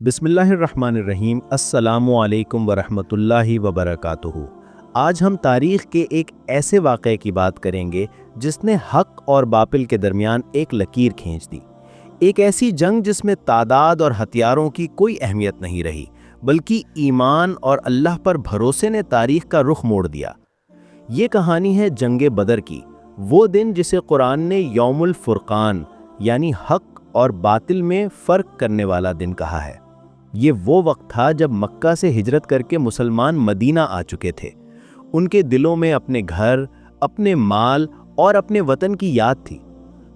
बिस्मिल्लाहिर्रहमानिर्रहीम। अस्सलामु अलैकुम वरहमतुल्लाहि वबरकातुहू। आज हम तारीख़ के एक ऐसे वाक़े की बात करेंगे जिसने हक़ और बातिल के दरमियान एक लकीर खींच दी। एक ऐसी जंग जिसमें तादाद और हथियारों की कोई अहमियत नहीं रही, बल्कि ईमान और अल्लाह पर भरोसे ने तारीख़ का रुख मोड़ दिया। ये कहानी है जंगे बदर की, वो दिन जिसे कुरान ने यौमुल फुरक़ान यानी हक़ और बातिल में फ़र्क करने वाला दिन कहा है। ये वो वक्त था जब मक्का से हिजरत करके मुसलमान मदीना आ चुके थे। उनके दिलों में अपने घर, अपने माल और अपने वतन की याद थी।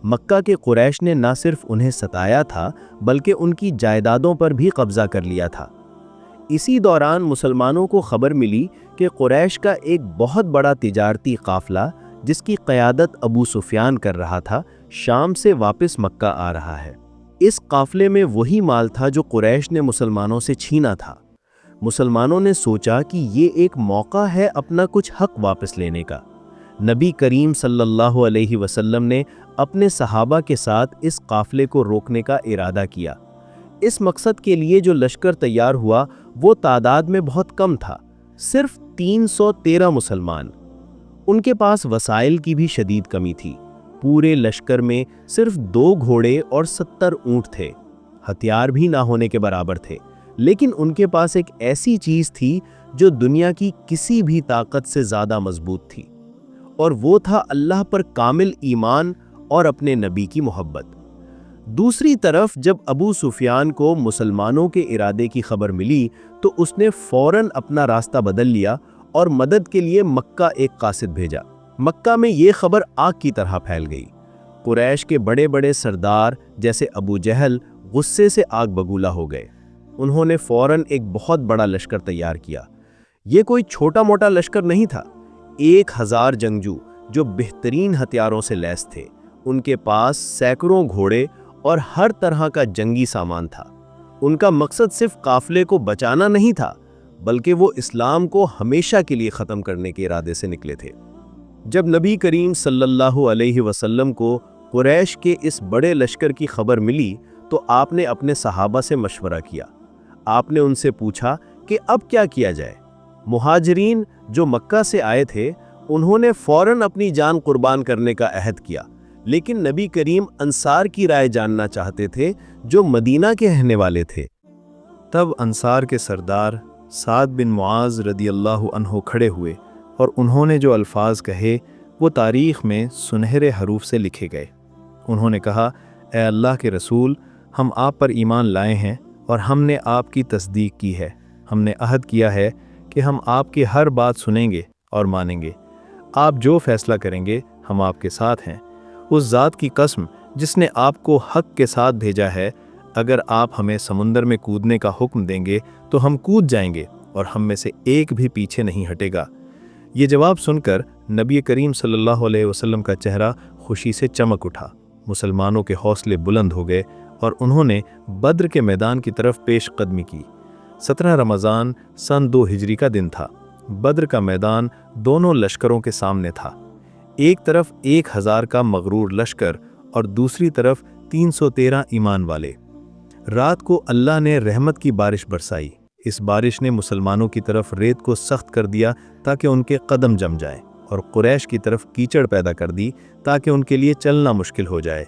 मक्का के कुरैश ने न सिर्फ उन्हें सताया था, बल्कि उनकी जायदादों पर भी कब्जा कर लिया था। इसी दौरान मुसलमानों को खबर मिली कि कुरैश का एक बहुत बड़ा तिजारती काफिला, जिसकी क़यादत अबू सुफियान कर रहा था, शाम से वापस मक्का आ रहा है। इस काफिले में वही माल था जो कुरैश ने मुसलमानों से छीना था। मुसलमानों ने सोचा कि ये एक मौका है अपना कुछ हक वापस लेने का। नबी करीम सल्लल्लाहु अलैहि वसल्लम ने अपने सहाबा के साथ इस काफिले को रोकने का इरादा किया। इस मकसद के लिए जो लश्कर तैयार हुआ वो तादाद में बहुत कम था, सिर्फ 313 मुसलमान। उनके पास वसाइल की भी शदीद कमी थी। पूरे लश्कर में सिर्फ 2 घोड़े और 70 ऊंट थे। हथियार भी ना होने के बराबर थे, लेकिन उनके पास एक ऐसी चीज थी जो दुनिया की किसी भी ताकत से ज्यादा मजबूत थी, और वो था अल्लाह पर कामिल ईमान और अपने नबी की मोहब्बत। दूसरी तरफ जब अबू सुफियान को मुसलमानों के इरादे की खबर मिली तो उसने फौरन अपना रास्ता बदल लिया और मदद के लिए मक्का एक कासिद भेजा। मक्का में ये खबर आग की तरह फैल गई। कुरैश के बड़े बड़े सरदार जैसे अबू जहल गुस्से से आग बबूला हो गए। उन्होंने फौरन एक बहुत बड़ा लश्कर तैयार किया। ये कोई छोटा मोटा लश्कर नहीं था। 1000 जंगजू जो बेहतरीन हथियारों से लैस थे। उनके पास सैकड़ों घोड़े और हर तरह का जंगी सामान था। उनका मकसद सिर्फ काफिले को बचाना नहीं था, बल्कि वो इस्लाम को हमेशा के लिए ख़त्म करने के इरादे से निकले थे। जब नबी करीम सल्लल्लाहु अलैहि वसल्लम को कुरैश के इस बड़े लश्कर की खबर मिली तो आपने अपने सहाबा से मशवरा किया। आपने उनसे पूछा कि अब क्या किया जाए। मुहाजिरीन जो मक्का से आए थे, उन्होंने फौरन अपनी जान कुर्बान करने का अहद किया, लेकिन नबी करीम अंसार की राय जानना चाहते थे जो मदीना के रहने वाले थे। तब अंसार के सरदार साद बिन मुआज रदियल्लाहु अन्हु खड़े हुए और उन्होंने जो अल्फाज कहे वो तारीख़ में सुनहरे हरूफ से लिखे गए। उन्होंने कहा, ए अल्लाह के रसूल, हम आप पर ईमान लाए हैं और हमने आपकी तस्दीक की है। हमने अहद किया है कि हम आपकी हर बात सुनेंगे और मानेंगे। आप जो फैसला करेंगे हम आपके साथ हैं। उस ज़ात की कसम जिसने आपको हक़ के साथ भेजा है, अगर आप हमें समुंदर में कूदने का हुक्म देंगे तो हम कूद जाएंगे और हम में से एक भी पीछे नहीं हटेगा। ये जवाब सुनकर नबी करीम सल्लल्लाहु अलैहि वसल्लम का चेहरा खुशी से चमक उठा। मुसलमानों के हौसले बुलंद हो गए और उन्होंने बद्र के मैदान की तरफ पेश कदमी की। 17 रमज़ान सन 2 हिजरी का दिन था। बद्र का मैदान दोनों लश्करों के सामने था। एक तरफ 1000 का मगरूर लश्कर और दूसरी तरफ 313 ईमान वाले। रात को अल्लाह ने रहमत की बारिश बरसाई। इस बारिश ने मुसलमानों की तरफ रेत को सख्त कर दिया ताकि उनके कदम जम जाएं, और कुरैश की तरफ कीचड़ पैदा कर दी ताकि उनके लिए चलना मुश्किल हो जाए।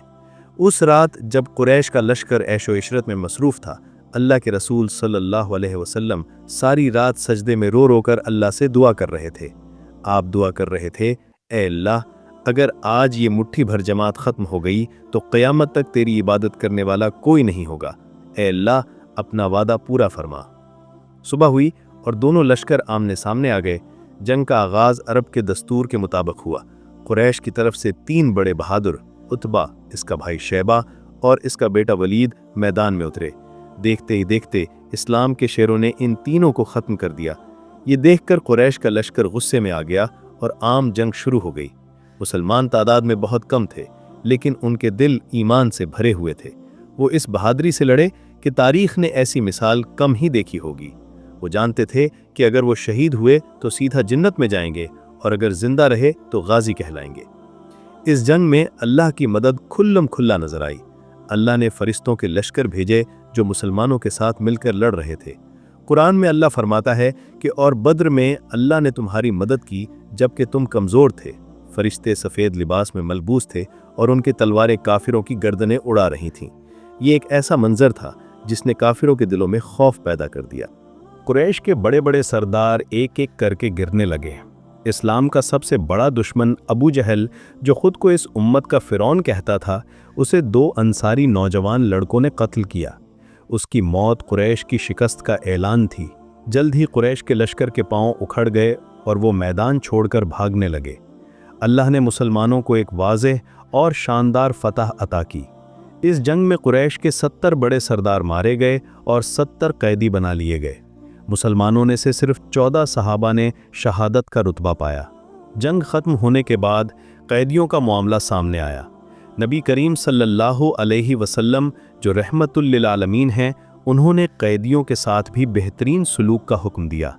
उस रात जब कुरैश का लश्कर ऐशो इशरत में मसरूफ़ था, अल्लाह के रसूल सल्लल्लाहु अलैहि वसल्लम सारी रात सजदे में रो रो कर अल्लाह से दुआ कर रहे थे। आप दुआ कर रहे थे, ए अल्लाह, अगर आज ये मुट्ठी भर जमात ख़त्म हो गई तो क़यामत तक तेरी इबादत करने वाला कोई नहीं होगा। ए अल्लाह, अपना वादा पूरा फरमा। सुबह हुई और दोनों लश्कर आमने सामने आ गए। जंग का आगाज़ अरब के दस्तूर के मुताबिक हुआ। कुरैश की तरफ से 3 बड़े बहादुर, उतबा, इसका भाई शैबा और इसका बेटा वलीद, मैदान में उतरे। देखते ही देखते इस्लाम के शेरों ने इन तीनों को ख़त्म कर दिया। ये देखकर कुरैश का लश्कर गुस्से में आ गया और आम जंग शुरू हो गई। मुसलमान तादाद में बहुत कम थे, लेकिन उनके दिल ईमान से भरे हुए थे। वो इस बहादुरी से लड़े कि तारीख़ ने ऐसी मिसाल कम ही देखी होगी। वो जानते थे कि अगर वो शहीद हुए तो सीधा जन्नत में जाएंगे, और अगर जिंदा रहे तो गाजी कहलाएंगे। इस जंग में अल्लाह की मदद खुल्लम खुल्ला नजर आई। अल्लाह ने फरिश्तों के लश्कर भेजे जो मुसलमानों के साथ मिलकर लड़ रहे थे। कुरान में अल्लाह फरमाता है कि और बद्र में अल्लाह ने तुम्हारी मदद की जबकि तुम कमज़ोर थे। फरिश्ते सफ़ेद लिबास में मलबूस थे और उनकी तलवारें काफिरों की गर्दनें उड़ा रही थीं। ये एक ऐसा मंजर था जिसने काफिरों के दिलों में खौफ पैदा कर दिया। कुरैश के बड़े बड़े सरदार एक एक करके गिरने लगे। इस्लाम का सबसे बड़ा दुश्मन अबू जहल, जो खुद को इस उम्मत का फ़िरौन कहता था, उसे 2 अंसारी नौजवान लड़कों ने कत्ल किया। उसकी मौत कुरैश की शिकस्त का ऐलान थी। जल्द ही कुरैश के लश्कर के पांव उखड़ गए और वो मैदान छोड़कर भागने लगे। अल्लाह ने मुसलमानों को एक वाज़ेह और शानदार फतह अता की। इस जंग में कुरैश के 70 बड़े सरदार मारे गए और 70 कैदी बना लिए गए। मुसलमानों ने से सिर्फ 14 सहाबा ने शहादत का रुतबा पाया। जंग ख़त्म होने के बाद कैदियों का मामला सामने आया। नबी करीम सल्लल्लाहु अलैहि वसल्लम, जो रहमतुल लिल आलमीन हैं, उन्होंने कैदियों के साथ भी बेहतरीन सलूक का हुक्म दिया।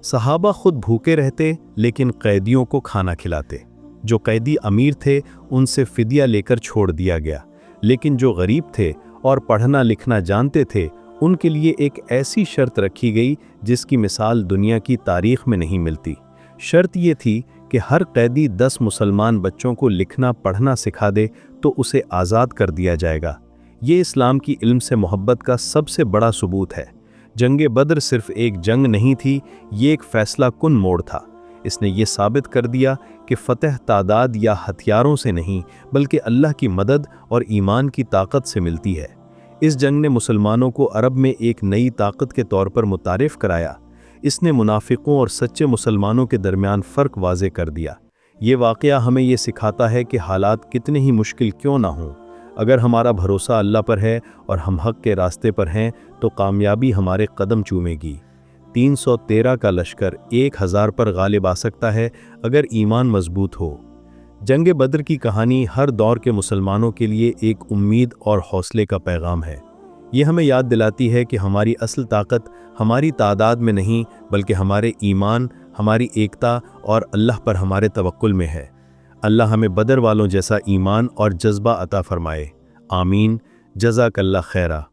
सहाबा खुद भूखे रहते लेकिन कैदियों को खाना खिलाते। जो कैदी अमीर थे उनसे फिदिया लेकर छोड़ दिया गया, लेकिन जो गरीब थे और पढ़ना लिखना जानते थे उनके लिए एक ऐसी शर्त रखी गई जिसकी मिसाल दुनिया की तारीख में नहीं मिलती। शर्त ये थी कि हर कैदी 10 मुसलमान बच्चों को लिखना पढ़ना सिखा दे तो उसे आज़ाद कर दिया जाएगा। ये इस्लाम की इल्म से मोहब्बत का सबसे बड़ा सबूत है। जंगे बद्र सिर्फ एक जंग नहीं थी, ये एक फैसला कुन मोड़ था। इसने ये साबित कर दिया कि फ़तह तादाद या हथियारों से नहीं बल्कि अल्लाह की मदद और ईमान की ताकत से मिलती है। इस जंग ने मुसलमानों को अरब में एक नई ताकत के तौर पर मुतारिफ कराया। इसने मुनाफिकों और सच्चे मुसलमानों के दरमियान फ़र्क वाज़े कर दिया। ये वाक़या हमें ये सिखाता है कि हालात कितने ही मुश्किल क्यों ना हों, अगर हमारा भरोसा अल्लाह पर है और हम हक़ के रास्ते पर हैं तो कामयाबी हमारे कदम चूमेगी। 313 का लश्कर 1000 पर गालिब आ सकता है अगर ईमान मजबूत हो। जंग बद्र की कहानी हर दौर के मुसलमानों के लिए एक उम्मीद और हौसले का पैगाम है। ये हमें याद दिलाती है कि हमारी असल ताकत हमारी तादाद में नहीं बल्कि हमारे ईमान, हमारी एकता और अल्लाह पर हमारे तवक्कुल में है। अल्लाह हमें बदर वालों जैसा ईमान और जज्बा अता फरमाए। आमीन। जज़ाकल्लाह खैरा।